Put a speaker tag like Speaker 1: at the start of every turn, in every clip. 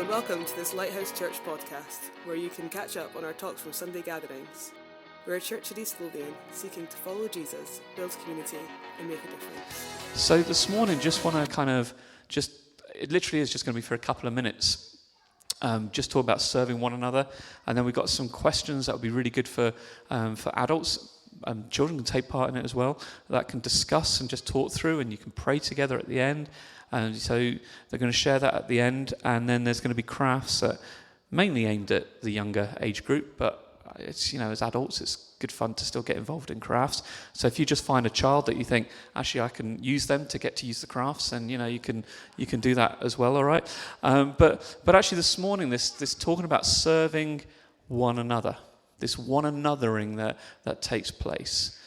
Speaker 1: and welcome to this Lighthouse Church podcast, where you can catch up on our talks from Sunday gatherings. We're a church at East Lothian, seeking to follow Jesus, build community, and make a difference.
Speaker 2: So this morning, just want to it literally is just going to be for a couple of minutes, just talk about serving one another, and then we've got some questions that would be really good for adults. Children can take part in it as well, that can discuss and just talk through, and you can pray together at the end. And so they're going to share that at the end, and then there's going to be crafts that mainly aimed at the younger age group, but it's, as adults, it's good fun to still get involved in crafts. So if you just find a child that you think, actually, I can use them to get to use the crafts, and you can do that as well. All right, but actually this morning, this talking about serving one another, this one anothering that takes place.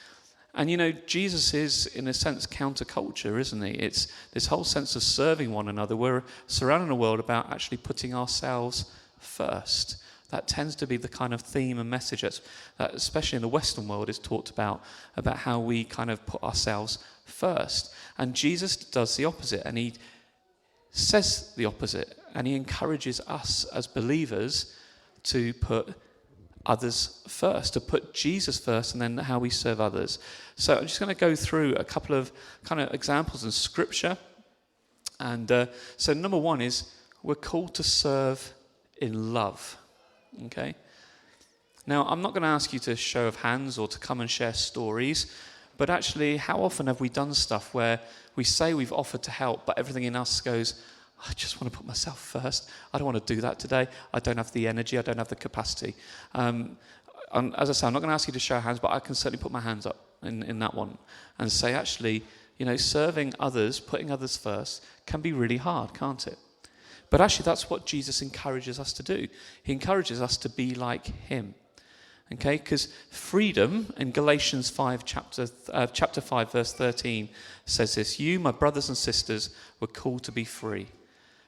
Speaker 2: And Jesus is, in a sense, counterculture, isn't he? It's this whole sense of serving one another. We're surrounding a world about actually putting ourselves first. That tends to be the kind of theme and message that especially in the Western world, is talked about how we kind of put ourselves first. And Jesus does the opposite, and he says the opposite, and he encourages us as believers to put others first, to put Jesus first, and then how we serve others. So I'm just going to go through a couple of kind of examples in Scripture. And so number one is we're called to serve in love. Okay? Now, I'm not going to ask you to show of hands or to come and share stories, but actually, how often have we done stuff where we say we've offered to help, but everything in us goes, I just want to put myself first. I don't want to do that today. I don't have the energy. I don't have the capacity. And as I say, I'm not going to ask you to show hands, but I can certainly put my hands up in that one and say, actually, serving others, putting others first can be really hard, can't it? But actually, that's what Jesus encourages us to do. He encourages us to be like him. Okay, because freedom in Galatians 5, chapter 5, verse 13 says this: "You, my brothers and sisters, were called to be free.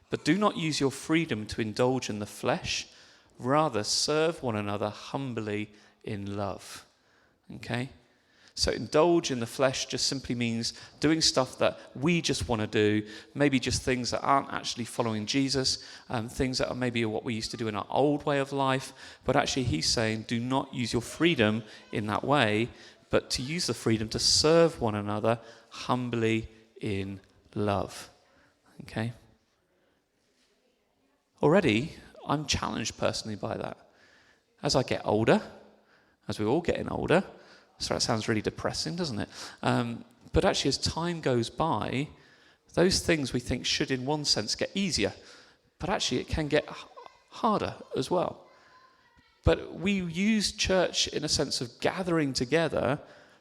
Speaker 2: But do not use your freedom to indulge in the flesh. Rather, serve one another humbly in love." Okay? So indulge in the flesh just simply means doing stuff that we just want to do, maybe just things that aren't actually following Jesus, things that are maybe what we used to do in our old way of life. But actually he's saying, do not use your freedom in that way, but to use the freedom to serve one another humbly in love. Okay? Already, I'm challenged personally by that. As I get older, as we're all getting older, so that sounds really depressing, doesn't it? But actually, as time goes by, those things we think should, in one sense, get easier. But actually, it can get harder as well. But we use church in a sense of gathering together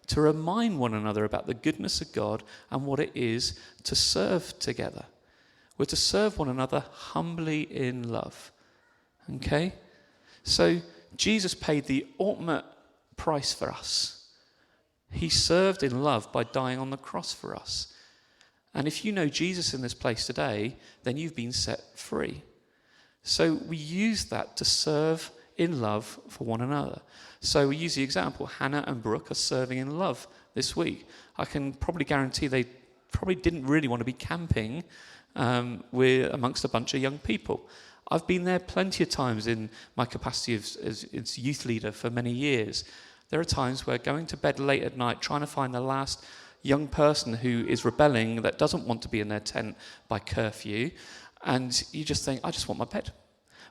Speaker 2: to remind one another about the goodness of God and what it is to serve together. We're to serve one another humbly in love. Okay? So Jesus paid the ultimate price for us. He served in love by dying on the cross for us. And if you know Jesus in this place today, then you've been set free. So we use that to serve in love for one another. So we use the example, Hannah and Brooke are serving in love this week. I can probably guarantee they probably didn't really want to be camping we're amongst a bunch of young people. I've been there plenty of times in my capacity as youth leader for many years. There are times where going to bed late at night, trying to find the last young person who is rebelling, that doesn't want to be in their tent by curfew, and you just think, I just want my bed.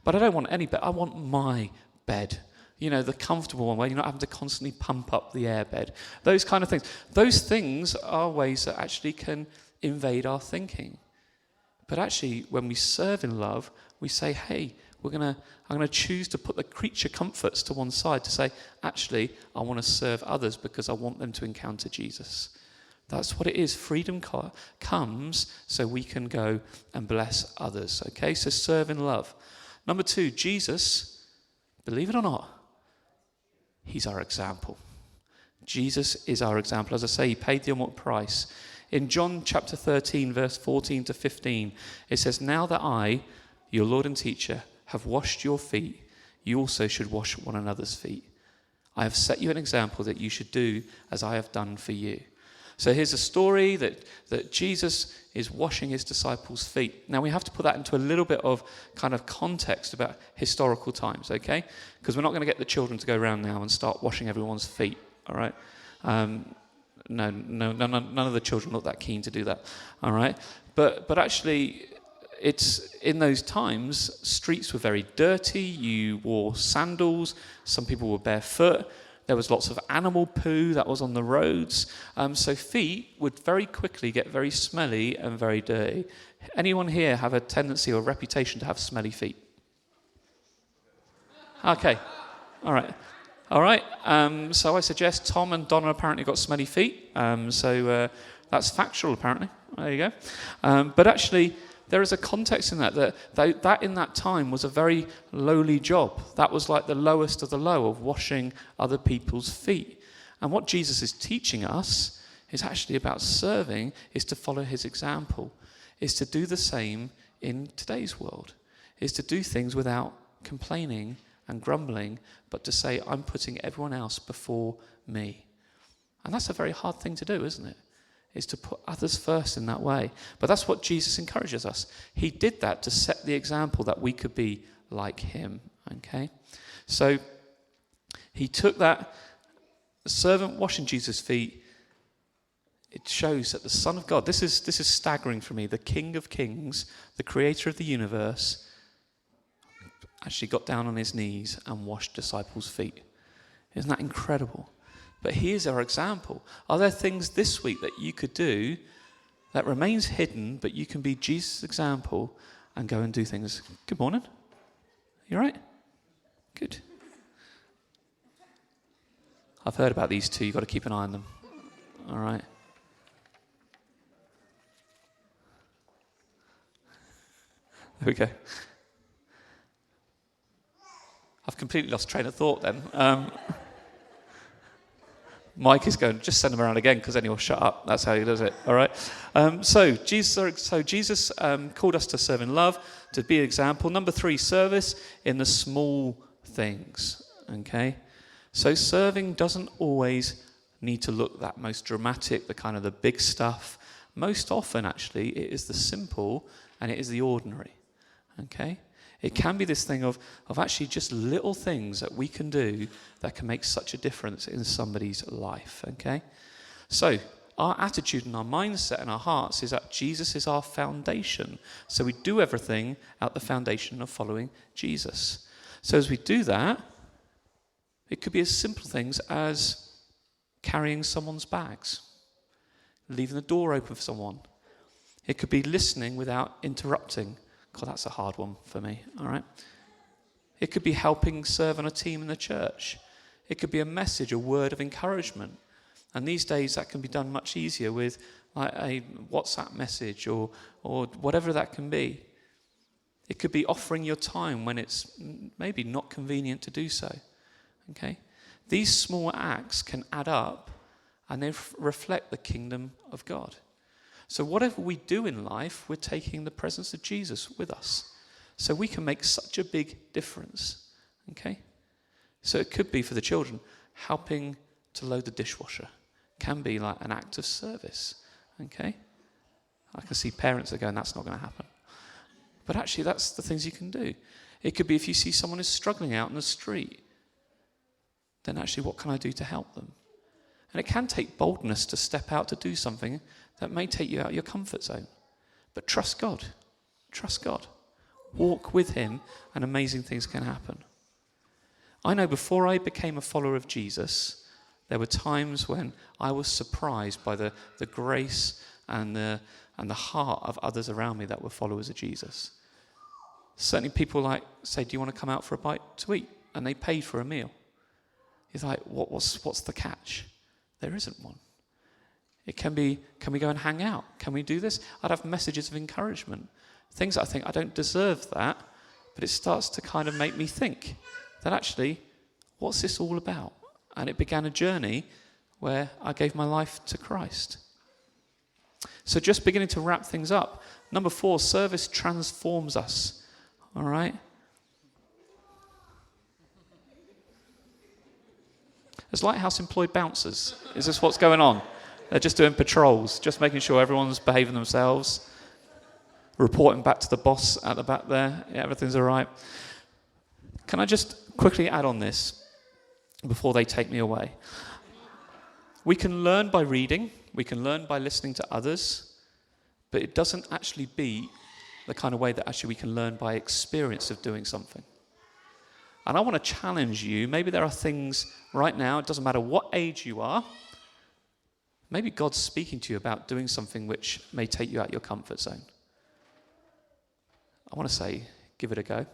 Speaker 2: But I don't want any bed, I want my bed. The comfortable one where you're not having to constantly pump up the airbed. Those kind of things. Those things are ways that actually can invade our thinking. But actually, when we serve in love, we say, hey, I'm going to choose to put the creature comforts to one side to say, actually, I want to serve others because I want them to encounter Jesus. That's what it is. Freedom comes so we can go and bless others. Okay, so serve in love. Number 2, Jesus, believe it or not, he's our example. Jesus is our example. As I say, he paid the ultimate price. In John chapter 13, verse 14 to 15, it says, "Now that I, your Lord and teacher, have washed your feet, you also should wash one another's feet. I have set you an example that you should do as I have done for you. So here's a story that Jesus is washing his disciples' feet. Now we have to put that into a little bit of kind of context about historical times, okay? Because we're not going to get the children to go around now and start washing everyone's feet, all right? No, none of the children look that keen to do that, all right? But actually, it's in those times, streets were very dirty. You wore sandals. Some people were barefoot. There was lots of animal poo that was on the roads. So feet would very quickly get very smelly and very dirty. Anyone here have a tendency or reputation to have smelly feet? Okay. All right. So I suggest Tom and Donna apparently got smelly feet. So that's factual, apparently. There you go. But actually, there is a context in that in that time was a very lowly job. That was like the lowest of the low of washing other people's feet. And what Jesus is teaching us is actually about serving, is to follow his example, is to do the same in today's world, is to do things without complaining and grumbling, but to say, I'm putting everyone else before me. And that's a very hard thing to do, isn't it? Is to put others first in that way. But that's what Jesus encourages us. He did that to set the example that we could be like him, okay? So he took that servant washing Jesus' feet. It shows that the Son of God, this is staggering for me, the King of Kings, the creator of the universe, actually got down on his knees and washed disciples' feet. Isn't that incredible? But here's our example. Are there things this week that you could do that remains hidden, but you can be Jesus' example and go and do things? Good morning. You all right? Good. I've heard about these two. You've got to keep an eye on them. All right. There we go. I've completely lost train of thought then. Mike is going, just send them around again because then he'll shut up. That's how he does it, all right? So Jesus called us to serve in love, to be an example. Number 3, service in the small things, okay? So serving doesn't always need to look that most dramatic, the kind of the big stuff. Most often, actually, it is the simple and it is the ordinary, okay? It can be this thing of actually just little things that we can do that can make such a difference in somebody's life, okay? So our attitude and our mindset and our hearts is that Jesus is our foundation. So we do everything at the foundation of following Jesus. So as we do that, it could be as simple things as carrying someone's bags, leaving the door open for someone. It could be listening without interrupting. God, that's a hard one for me, all right? It could be helping serve on a team in the church. It could be a message, a word of encouragement. And these days that can be done much easier with like a WhatsApp message or whatever that can be. It could be offering your time when it's maybe not convenient to do so, okay? These small acts can add up and they reflect the kingdom of God. So whatever we do in life, we're taking the presence of Jesus with us. So we can make such a big difference, okay? So it could be for the children, helping to load the dishwasher. Can be like an act of service, okay? I can see parents are going, that's not going to happen. But actually, that's the things you can do. It could be if you see someone is struggling out in the street, then actually what can I do to help them? And it can take boldness to step out to do something that may take you out of your comfort zone. But trust God. Trust God. Walk with him and amazing things can happen. I know before I became a follower of Jesus, there were times when I was surprised by the grace and the heart of others around me that were followers of Jesus. Certainly people like say, do you want to come out for a bite to eat? And they paid for a meal. He's like, what's the catch? There isn't one. It can be, can we go and hang out? Can we do this? I'd have messages of encouragement. Things that I think I don't deserve that, but it starts to kind of make me think that actually, what's this all about? And it began a journey where I gave my life to Christ. So just beginning to wrap things up. Number 4, service transforms us. All right? As Lighthouse employed bouncers, is this what's going on? They're just doing patrols, just making sure everyone's behaving themselves, reporting back to the boss at the back there. Yeah, everything's all right. Can I just quickly add on this before they take me away? We can learn by reading, we can learn by listening to others, but it doesn't actually be the kind of way that actually we can learn by experience of doing something. And I want to challenge you. Maybe there are things right now, it doesn't matter what age you are, maybe God's speaking to you about doing something which may take you out your comfort zone. I want to say, give it a go.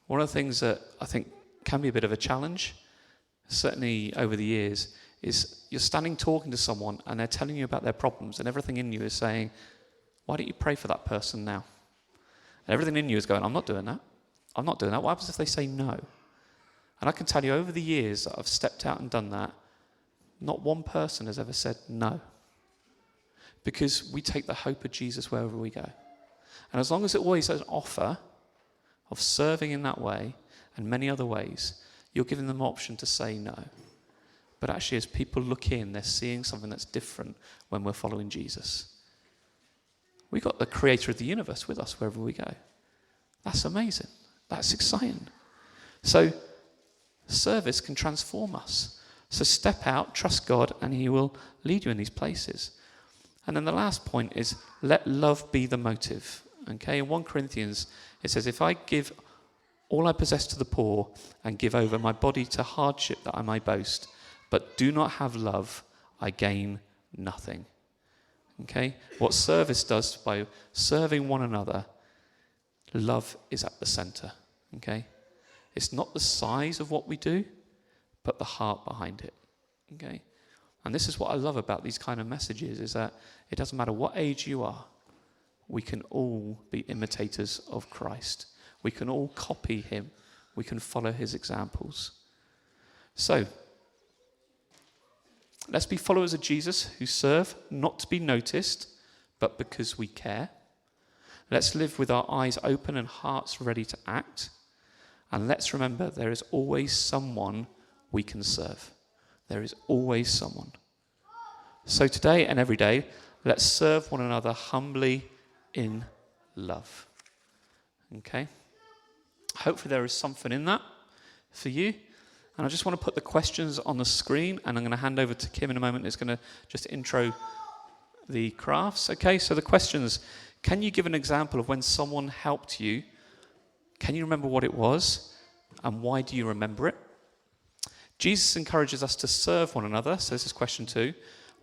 Speaker 2: One of the things that I think can be a bit of a challenge, certainly over the years, is you're standing talking to someone and they're telling you about their problems and everything in you is saying, why don't you pray for that person now? And everything in you is going, I'm not doing that. I'm not doing that. What happens if they say no? And I can tell you over the years that I've stepped out and done that, not one person has ever said no. Because we take the hope of Jesus wherever we go. And as long as it always has an offer of serving in that way and many other ways, you're giving them an option to say no. But actually, as people look in, they're seeing something that's different when we're following Jesus. We've got the creator of the universe with us wherever we go. That's amazing. That's exciting. So, service can transform us. So step out, trust God, and he will lead you in these places. And then the last point is, let love be the motive. Okay, in 1 Corinthians, it says, if I give all I possess to the poor and give over my body to hardship that I may boast, but do not have love, I gain nothing. Okay? What service does by serving one another, love is at the center. Okay? It's not the size of what we do, but the heart behind it. Okay? And this is what I love about these kind of messages, is that it doesn't matter what age you are, we can all be imitators of Christ. We can all copy him. We can follow his examples. So, let's be followers of Jesus who serve not to be noticed, but because we care. Let's live with our eyes open and hearts ready to act. And let's remember there is always someone we can serve. There is always someone. So today and every day, let's serve one another humbly in love. Okay? Hopefully there is something in that for you. And I just want to put the questions on the screen, and I'm going to hand over to Kim in a moment who's going to just intro the crafts. Okay, so the questions. Can you give an example of when someone helped you? Can you remember what it was? And why do you remember it? Jesus encourages us to serve one another, so this is question 2.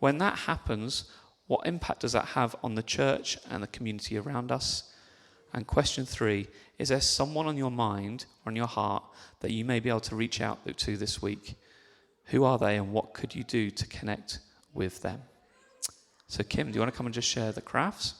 Speaker 2: When that happens, what impact does that have on the church and the community around us? And question 3, is there someone on your mind or on your heart that you may be able to reach out to this week? Who are they and what could you do to connect with them? So Kim, do you want to come and just share the crafts?